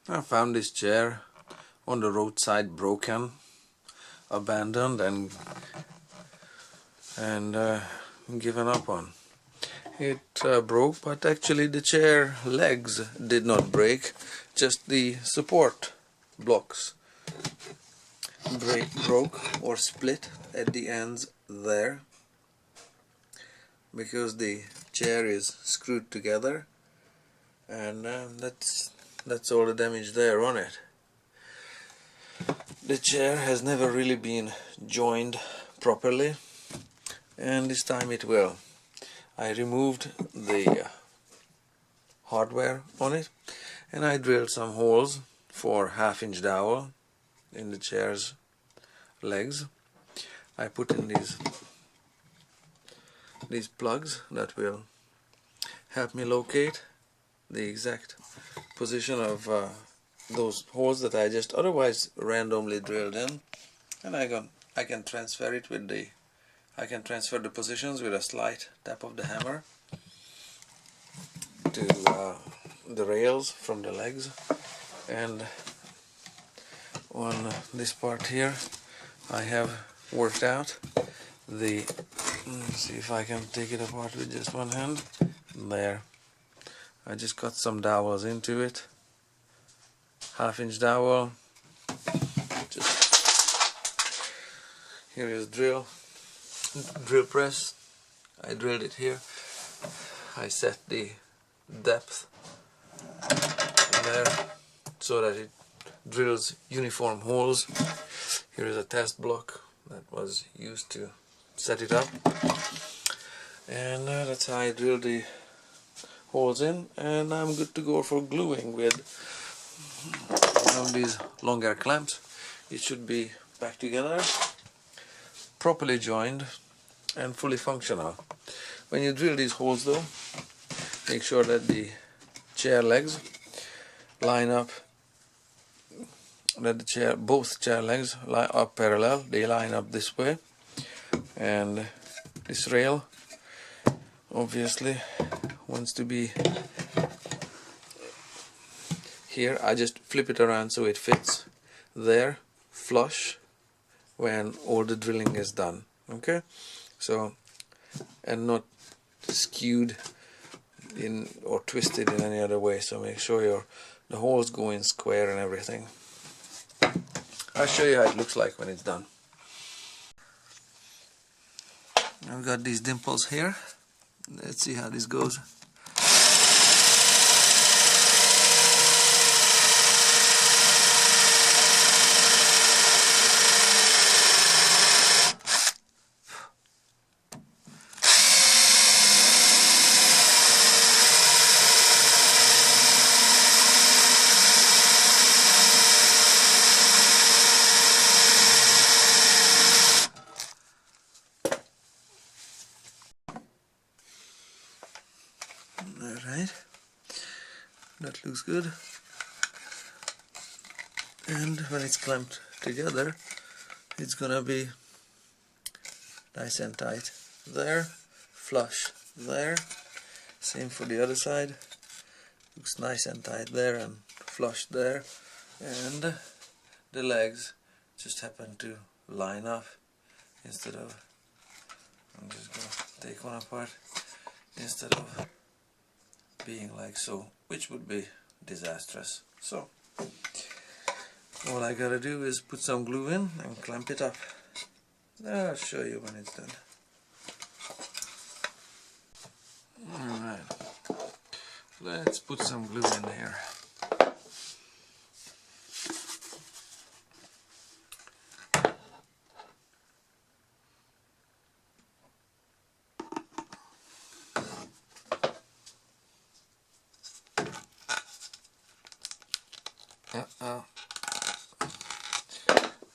I found this chair on the roadside, broken, abandoned, and given up on. It broke, but actually the chair legs did not break, just the support blocks broke or split at the ends there, because the chair is screwed together, and that's all the damage there on it. The chair has never really been joined properly, and this time it will. I removed the hardware on it, and I drilled some holes for 1/2-inch dowel in the chair's legs. I put in these plugs that will help me locate the exact position of those holes that I just otherwise randomly drilled in, and I can transfer it with I can transfer the positions with a slight tap of the hammer to the rails from the legs. And on this part here I have worked out the, let's see if I can take it apart with just one hand. There, I just got some dowels into it, 1/2-inch dowel. Just here is drill press. I drilled it here. I set the depth there so that it drills uniform holes. Here is a test block that was used to set it up, and that's how I drilled the holes in, and I'm good to go for gluing with one of these longer clamps. It should be back together, properly joined and fully functional. When you drill these holes though, make sure that the chair legs line up, that both chair legs are parallel, they line up this way, and this rail obviously wants to be here. I just flip it around so it fits there flush when all the drilling is done. Okay, so, and not skewed in or twisted in any other way, so make sure the holes go in square and everything. I'll show you how it looks like when it's done. I've got these dimples here. Let's see how this goes. Alright, that looks good, and when it's clamped together it's gonna be nice and tight there, flush there. Same for the other side, looks nice and tight there and flush there, and the legs just happen to line up instead of, I'm just gonna take one apart, instead of being like so, which would be disastrous. So all I gotta do is put some glue in and clamp it up. I'll show you when it's done. Alright, let's put some glue in here.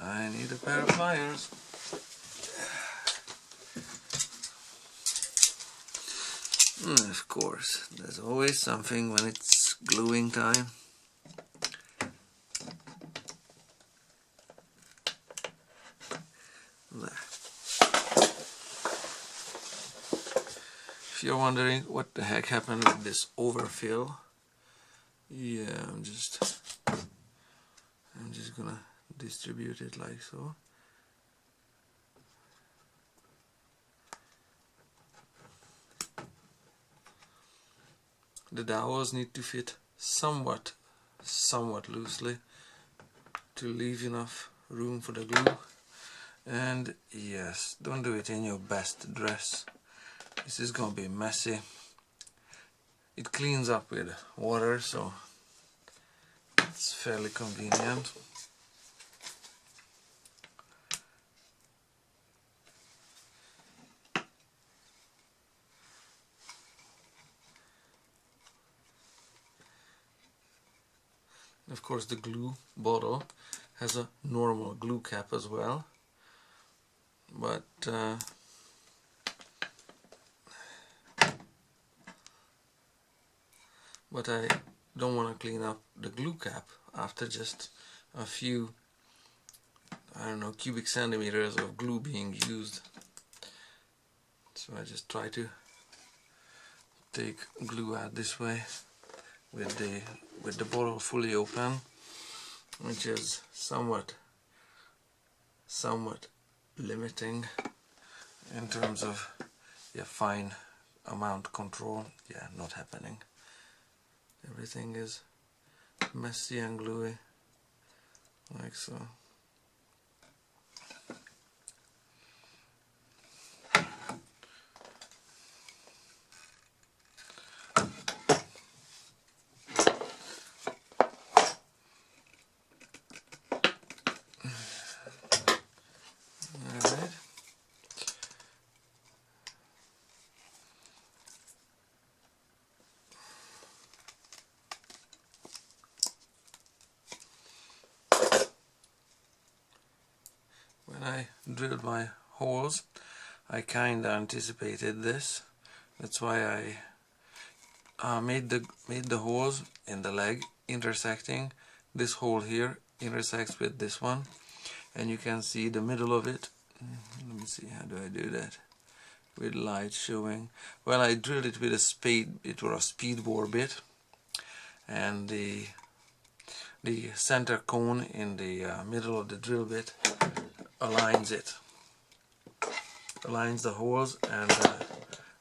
I need a pair of pliers. Of course, there's always something when it's gluing time. There. If you're wondering what the heck happened with this overfill, yeah, I'm just distribute it like so. The dowels need to fit somewhat loosely to leave enough room for the glue. And yes, don't do it in your best dress. This is gonna be messy. It cleans up with water, so it's fairly convenient. Of course, the glue bottle has a normal glue cap as well, but I don't want to clean up the glue cap after just a few, I don't know, cubic centimeters of glue being used. So I just try to take glue out this way with the bottle fully open, which is somewhat limiting in terms of fine amount control. Yeah, not happening. Everything is messy and gluey, like so. Alright. When I drilled my holes, I kinda anticipated this. That's why I made the holes in the leg intersecting. This hole here intersects with this one, and you can see the middle of it. Let me see, how do I do that with light showing? Well, I drilled it with a spade. It was a speed bore bit, and the center cone in the middle of the drill bit aligns the holes, and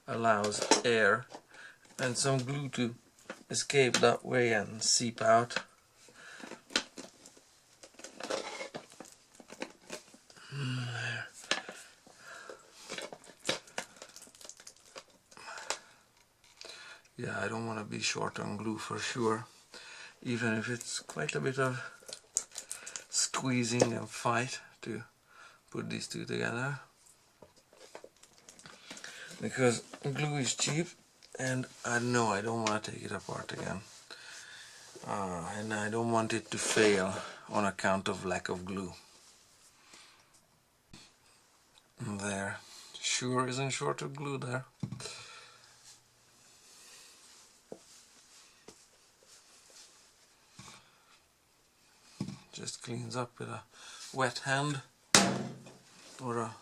allows air and some glue to escape that way and seep out. There. Yeah, I don't want to be short on glue for sure, even if it's quite a bit of squeezing and fight to put these two together, because glue is cheap, and I know I don't want to take it apart again, and I don't want it to fail on account of lack of glue. There, sure isn't short of glue there. Just cleans up with a wet hand or a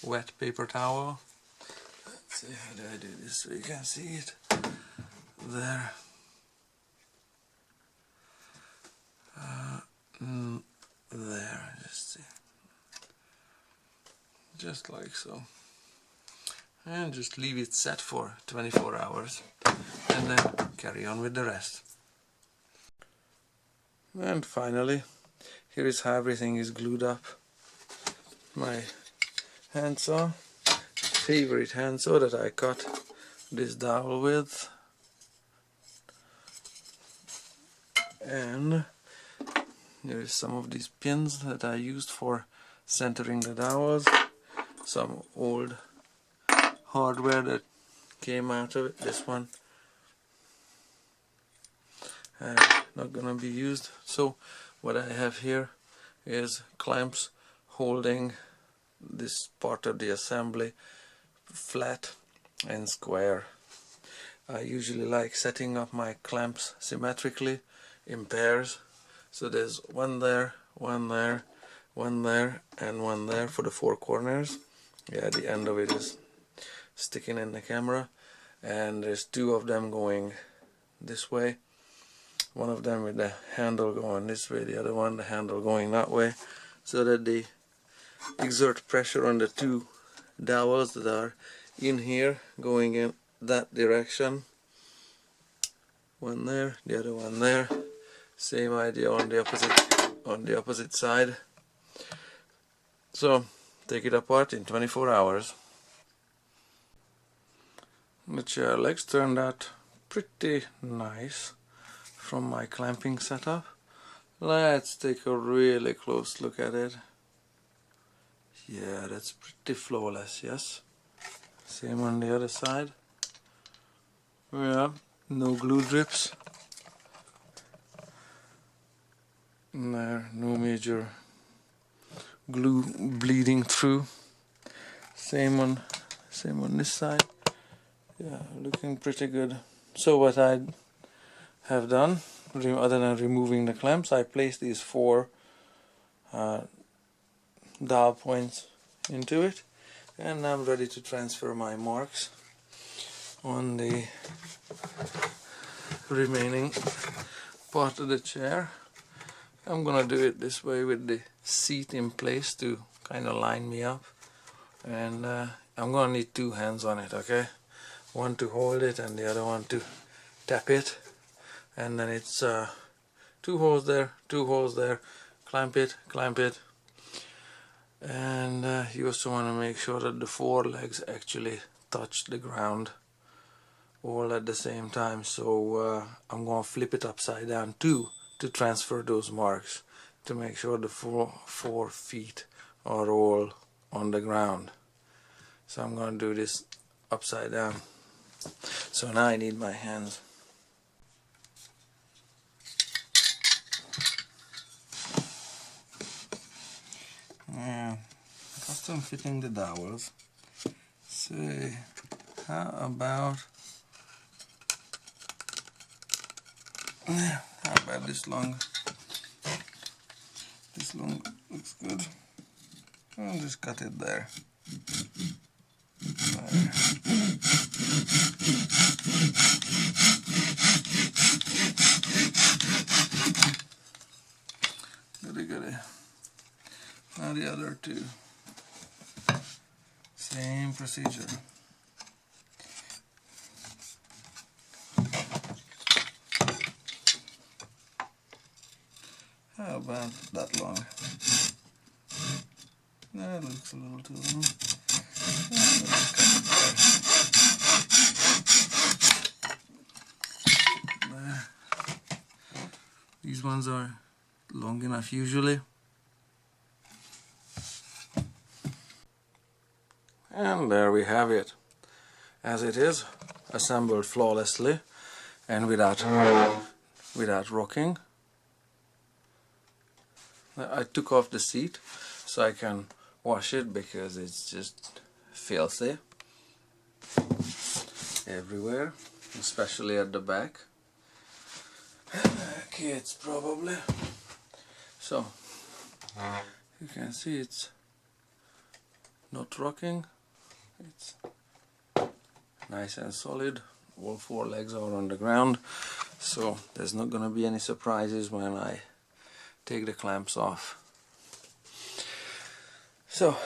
wet paper towel. Let's see, how do I do this so you can see it? There. There, just see. Just like so. And just leave it set for 24 hours and then carry on with the rest. And finally, here is how everything is glued up. My handsaw, favorite handsaw that I cut this dowel with, and here is some of these pins that I used for centering the dowels, some old hardware that came out of it. This one not gonna be used, so what I have here is clamps holding this part of the assembly flat and square. I usually like setting up my clamps symmetrically in pairs, so there's one there, one there, one there, and one there for the four corners. Yeah, the end of it is sticking in the camera, and there's two of them going this way, one of them with the handle going this way, the other one the handle going that way, so that they exert pressure on the two dowels that are in here going in that direction. One there, the other one there. Same idea on the opposite side. So take it apart in 24 hours. The chair legs turned out pretty nice from my clamping setup. Let's take a really close look at it. Yeah, that's pretty flawless, yes. Same on the other side. Yeah, no glue drips. There, no major glue bleeding through. Same on this side. Yeah, looking pretty good. So what I have done, other than removing the clamps, I placed these 4 dowel points into it, and I'm ready to transfer my marks on the remaining part of the chair. I'm gonna do it this way with the seat in place to kind of line me up, and I'm gonna need 2 hands on it, okay? One to hold it and the other one to tap it, and then it's 2 holes there, 2 holes there, clamp it, and you also want to make sure that the 4 legs actually touch the ground all at the same time. So I'm going to flip it upside down too to transfer those marks, to make sure the 4 feet are all on the ground. So I'm going to do this upside down. So now I need my hands. Yeah, custom fitting the dowels. So how about this long? This long looks good. I'll just cut it there. Goody. Now the other 2. Same procedure. How about that long? That looks a little too long. There. These ones are long enough usually. And there we have it, as it is, assembled flawlessly and without rocking. I took off the seat so I can wash it because it's just filthy everywhere, especially at the back. Kids probably. So you can see it's not rocking. It's nice and solid. All 4 legs are on the ground, so there's not gonna be any surprises when I take the clamps off. So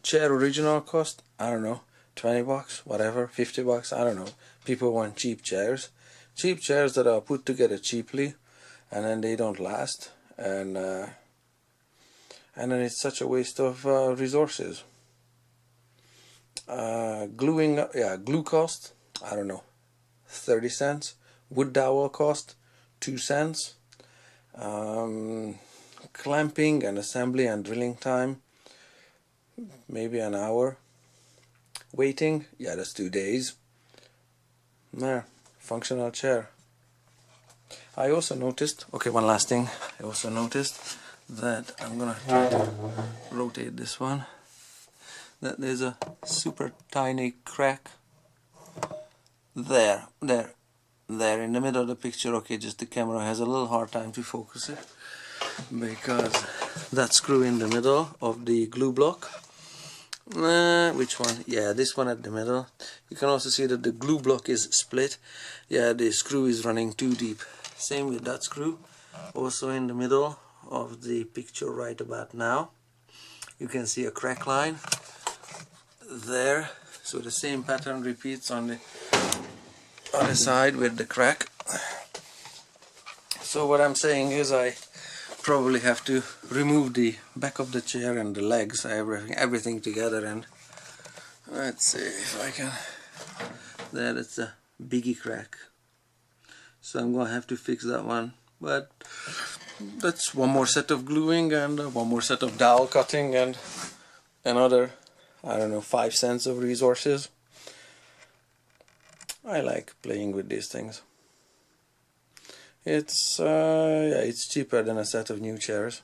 chair original cost, I don't know, 20 bucks, whatever, 50 bucks, I don't know. People want cheap chairs that are put together cheaply, and then they don't last, and then it's such a waste of resources. Glue cost, I don't know, 30 cents. Wood dowel cost 2 cents. Clamping and assembly and drilling time, maybe an hour. Waiting, yeah, that's 2 days. There, functional chair. I also noticed, okay, one last thing, I also noticed that I'm gonna try to rotate this one, that there's a super tiny crack there in the middle of the picture. Okay, just the camera has a little hard time to focus it because that screw in the middle of the glue block. Which one? Yeah, this one at the middle. You can also see that the glue block is split. Yeah, the screw is running too deep. Same with that screw, also in the middle of the picture right about now. You can see a crack line there, so the same pattern repeats on the other side with the crack. So what I'm saying is I probably have to remove the back of the chair and the legs, everything together, and let's see if I can. There, it's a biggie crack, so I'm gonna have to fix that one, but that's one more set of gluing and one more set of dowel cutting and another, I don't know, 5 cents of resources. I like playing with these things. It's yeah, it's cheaper than a set of new chairs.